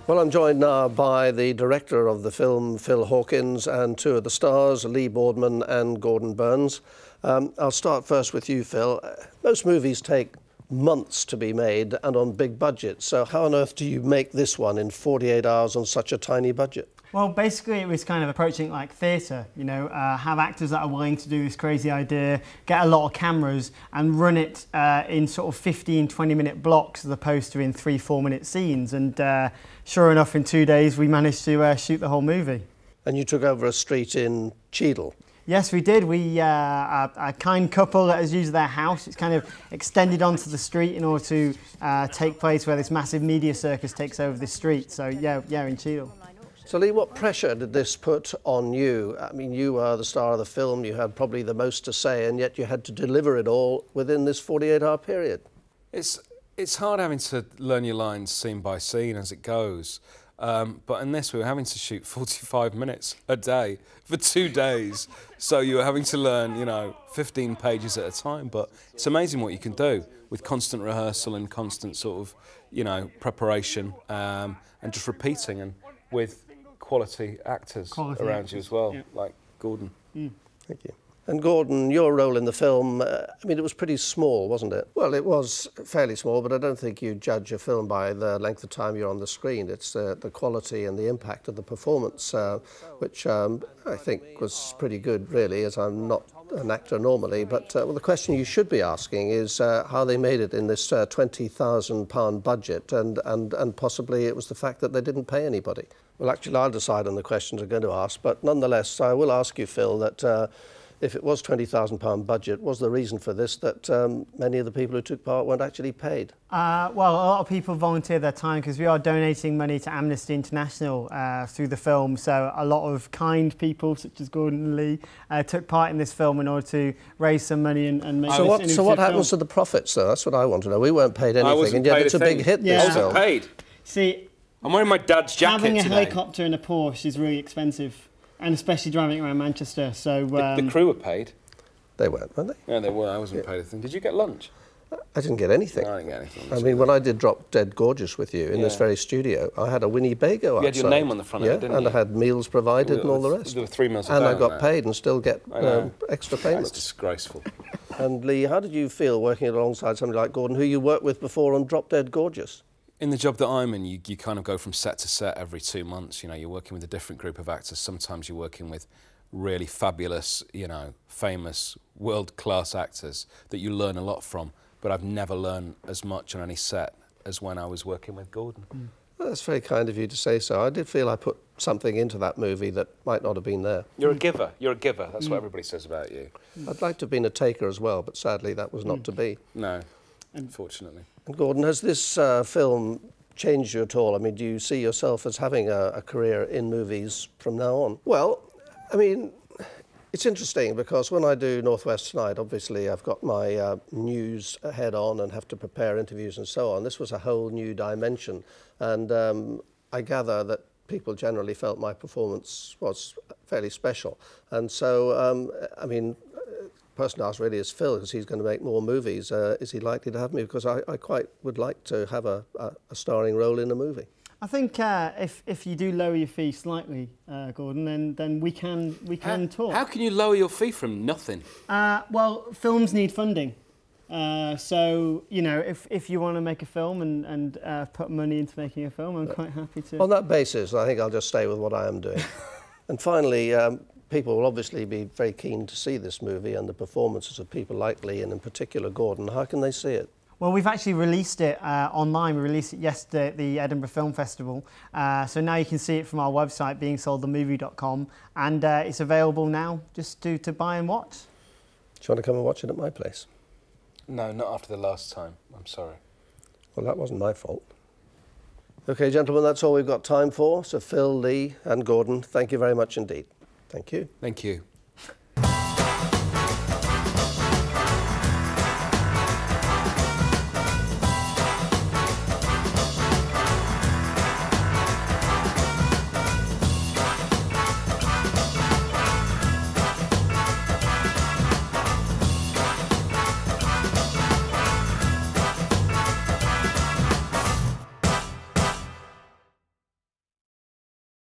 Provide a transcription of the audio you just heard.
Well, I'm joined now by the director of the film, Phil Hawkins, and two of the stars, Lee Boardman and Gordon Burns. I'll start first with you, Phil. Most movies take months to be made and on big budgets, so how on earth do you make this one in 48 hours on such a tiny budget? Well, basically it was kind of approaching like theatre, you know, have actors that are willing to do this crazy idea, get a lot of cameras and run it in sort of 15, 20-minute blocks as opposed to in 3-4 minute scenes. And sure enough, in 2 days we managed to shoot the whole movie. And you took over a street in Cheadle? Yes, we did. We a kind couple let us use their house. It's kind of extended onto the street in order to take place where this massive media circus takes over the street. So yeah, in Cheadle. So Lee, what pressure did this put on you? I mean, you are the star of the film, you had probably the most to say, and yet you had to deliver it all within this 48-hour period. It's hard having to learn your lines scene by scene as it goes. But in this, we were having to shoot 45 minutes a day for 2 days. So you were having to learn, you know, 15 pages at a time. But it's amazing what you can do with constant rehearsal and constant sort of, you know, preparation and just repeating, and with quality actors around you as well, like Gordon. Thank you. And Gordon, your role in the film, I mean, it was pretty small, wasn't it? Well, it was fairly small, but I don't think you judge a film by the length of time you're on the screen. It's the quality and the impact of the performance, which I think was pretty good, really, as I'm not an actor normally. But well, the question you should be asking is how they made it in this £20,000 budget, and possibly it was the fact that they didn't pay anybody. Well, actually, I'll decide on the questions I'm going to ask, but nonetheless, I will ask you, Phil, that if it was £20,000 budget, was the reason for this that many of the people who took part weren't actually paid? Well, a lot of people volunteer their time because we are donating money to Amnesty International through the film. So a lot of kind people, such as Gordon and Lee, took part in this film in order to raise some money and make So what happens to the profits, though? That's what I want to know. We weren't paid anything, and yet it's a big hit, this film. I wasn't paid. See, I'm wearing my dad's jacket having a today. helicopter and a Porsche is really expensive. And especially driving around Manchester, so... The crew were paid. They weren't, were they? Yeah, they were. I wasn't paid a thing. Did you get lunch? I didn't get anything. No, I didn't get anything. I mean, when I did Drop Dead Gorgeous with you in this very studio, I had a Winnebago outside. You had your name on the front of it, didn't you? And I had meals provided and all the rest. There were 3 meals a day. And I got paid and still get extra payments. That's disgraceful. And Lee, how did you feel working alongside somebody like Gordon, who you worked with before on Drop Dead Gorgeous? In the job that I'm in, you kind of go from set to set every 2 months. You know, you're working with a different group of actors. Sometimes you're working with really fabulous, you know, famous, world-class actors that you learn a lot from. But I've never learned as much on any set as when I was working with Gordon. Well, that's very kind of you to say so. I did feel I put something into that movie that might not have been there. You're a giver. You're a giver. That's what everybody says about you. I'd like to have been a taker as well, but sadly that was not to be. No, unfortunately. And Gordon, has this film changed you at all? I mean, do you see yourself as having a career in movies from now on? Well, I mean, it's interesting because when I do Northwest Tonight, obviously I've got my news head on and have to prepare interviews and so on. This was a whole new dimension, and I gather that people generally felt my performance was fairly special. And so, I mean, the person I asked really is Phil, because he's going to make more movies. Is he likely to have me? Because I quite would like to have a starring role in a movie. I think if you do lower your fee slightly, Gordon, then we can talk. How can you lower your fee from nothing? Well, films need funding. So, you know, if you want to make a film and put money into making a film, I'm quite happy to. On that basis, I think I'll just stay with what I am doing. And finally, people will obviously be very keen to see this movie and the performances of people like Lee and in particular Gordon. How can they see it? Well, we've actually released it online. We released it yesterday at the Edinburgh Film Festival. So now you can see it from our website, beingsoldthemovie.com, and it's available now just to buy and watch. Do you want to come and watch it at my place? No, not after the last time. I'm sorry. Well, that wasn't my fault. OK, gentlemen, that's all we've got time for. So Phil, Lee and Gordon, thank you very much indeed. Thank you. Thank you.